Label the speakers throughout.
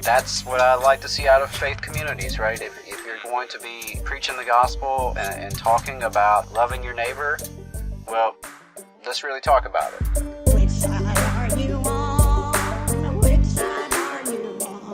Speaker 1: that's what I like to see out of faith communities, right? If you're going to be preaching the gospel and talking about loving your neighbor, well, let's really talk about it.
Speaker 2: Which side are you on? Which side are you on?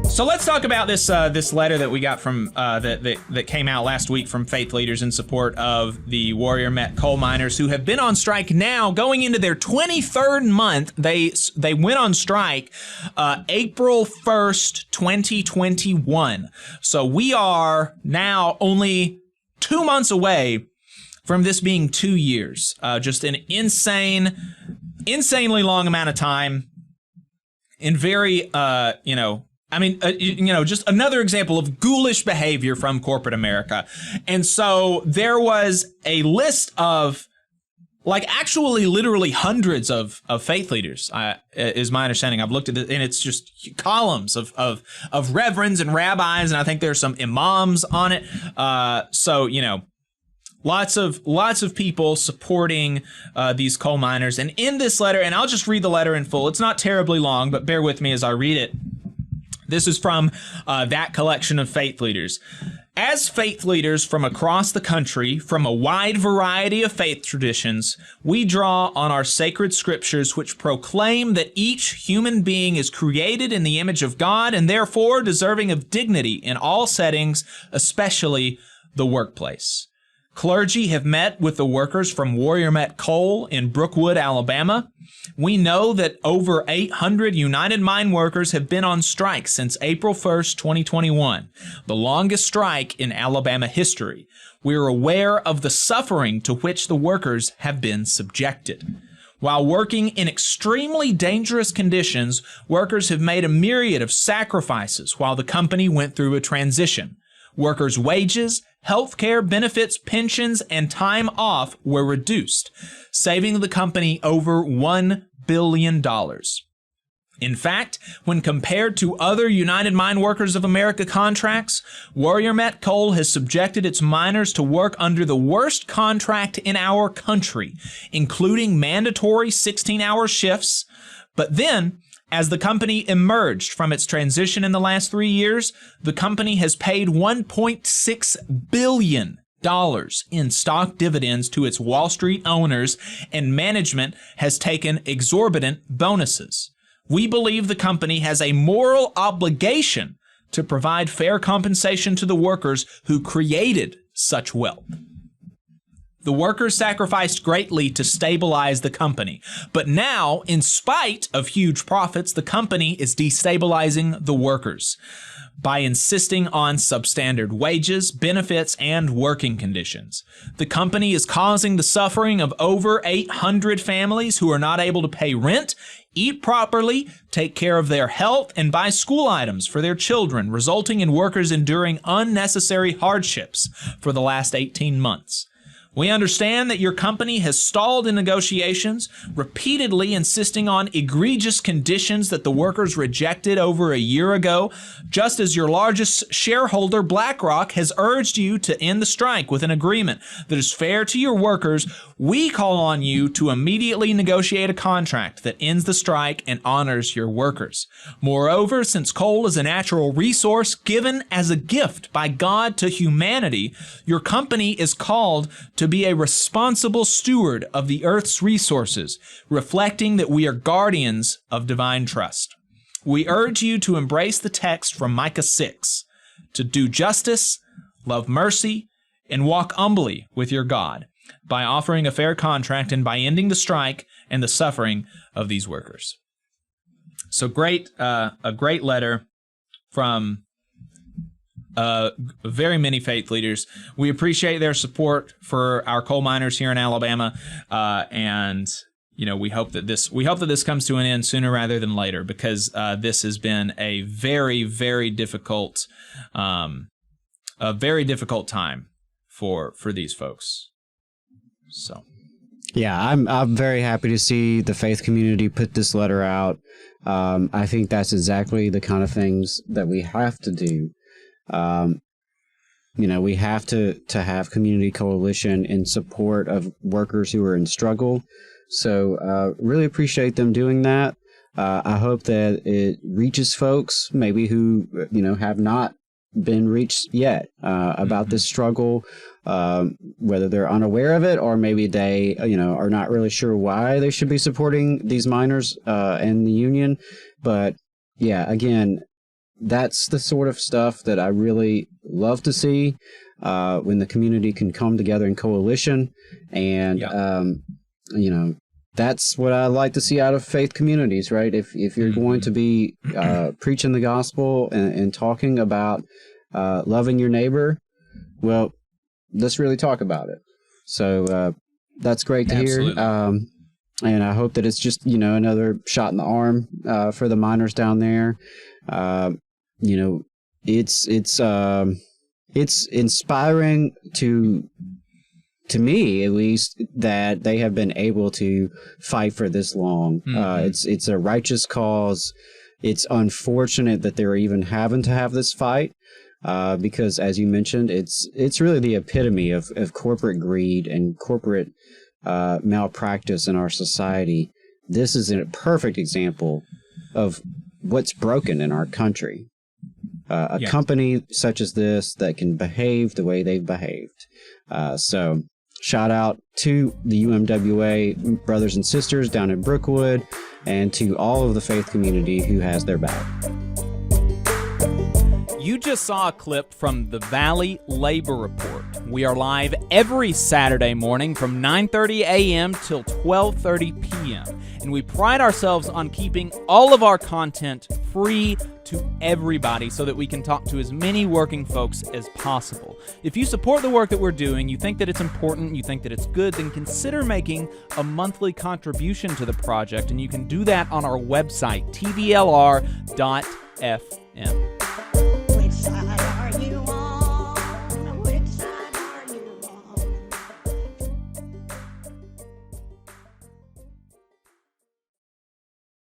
Speaker 3: So let's talk about this letter that we got from that came out last week from faith leaders in support of the Warrior Met coal miners who have been on strike now going into their 23rd month. They went on strike April 1st, 2021. So we are now only 2 months away from this being 2 years. Just an insanely long amount of time, and very just another example of ghoulish behavior from corporate America. And so there was a list of, actually literally hundreds of faith leaders, is my understanding. I've looked at it, and it's just columns of reverends and rabbis, and I think there's some imams on it. Lots of people supporting these coal miners. And in this letter, and I'll just read the letter in full. It's not terribly long, but bear with me as I read it. This is from that collection of faith leaders. As faith leaders from across the country, from a wide variety of faith traditions, we draw on our sacred scriptures which proclaim that each human being is created in the image of God and therefore deserving of dignity in all settings, especially the workplace. Clergy have met with the workers from Warrior Met Coal in Brookwood, Alabama. We know that over 800 United Mine workers have been on strike since April 1st, 2021, the longest strike in Alabama history. We are aware of the suffering to which the workers have been subjected. While working in extremely dangerous conditions, workers have made a myriad of sacrifices while the company went through a transition. Workers' wages, health care, benefits, pensions, and time off were reduced, saving the company over $1 billion. In fact, when compared to other United Mine Workers of America contracts, Warrior Met Coal has subjected its miners to work under the worst contract in our country, including mandatory 16-hour shifts. But then, as the company emerged from its transition in the last 3 years, the company has paid $1.6 billion in stock dividends to its Wall Street owners, and management has taken exorbitant bonuses. We believe the company has a moral obligation to provide fair compensation to the workers who created such wealth. The workers sacrificed greatly to stabilize the company, but now, in spite of huge profits, the company is destabilizing the workers by insisting on substandard wages, benefits, and working conditions. The company is causing the suffering of over 800 families who are not able to pay rent, eat properly, take care of their health, and buy school items for their children, resulting in workers enduring unnecessary hardships for the last 18 months. We understand that your company has stalled in negotiations, repeatedly insisting on egregious conditions that the workers rejected over a year ago, just as your largest shareholder, BlackRock, has urged you to end the strike with an agreement that is fair to your workers. We call on you to immediately negotiate a contract that ends the strike and honors your workers. Moreover, since coal is a natural resource given as a gift by God to humanity, your company is called to be a responsible steward of the earth's resources, reflecting that we are guardians of divine trust. We urge you to embrace the text from Micah 6, to do justice, love mercy, and walk humbly with your God by offering a fair contract and by ending the strike and the suffering of these workers. So a great letter from very many faith leaders. We appreciate their support for our coal miners here in Alabama, and we hope that this comes to an end sooner rather than later, because this has been a very, very difficult time for these folks. So,
Speaker 4: yeah, I'm very happy to see the faith community put this letter out. I think that's exactly the kind of things that we have to do. We have to have community coalition in support of workers who are in struggle. So really appreciate them doing that. I hope that it reaches folks maybe who, have not been reached yet about this struggle, whether they're unaware of it or maybe they, are not really sure why they should be supporting these miners and the union. But yeah, again, that's the sort of stuff that I really love to see when the community can come together in coalition. And, that's what I like to see out of faith communities, right? If you're going to be preaching the gospel and talking about loving your neighbor, well, let's really talk about it. So that's great to hear. And I hope that it's just, another shot in the arm for the miners down there. It's inspiring to me, at least, that they have been able to fight for this long. It's a righteous cause. It's unfortunate that they're even having to have this fight because, as you mentioned, it's really the epitome of corporate greed and corporate malpractice in our society. This is a perfect example of what's broken in our country. A company such as this that can behave the way they've behaved. So shout out to the UMWA brothers and sisters down in Brookwood and to all of the faith community who has their back.
Speaker 5: You just saw a clip from the Valley Labor Report. We are live every Saturday morning from 9:30 a.m. till 12:30 p.m. And we pride ourselves on keeping all of our content free to everybody so that we can talk to as many working folks as possible. If you support the work that we're doing, you think that it's important, you think that it's good, then consider making a monthly contribution to the project, and you can do that on our website, tvlr.fm.
Speaker 2: Which side are you on?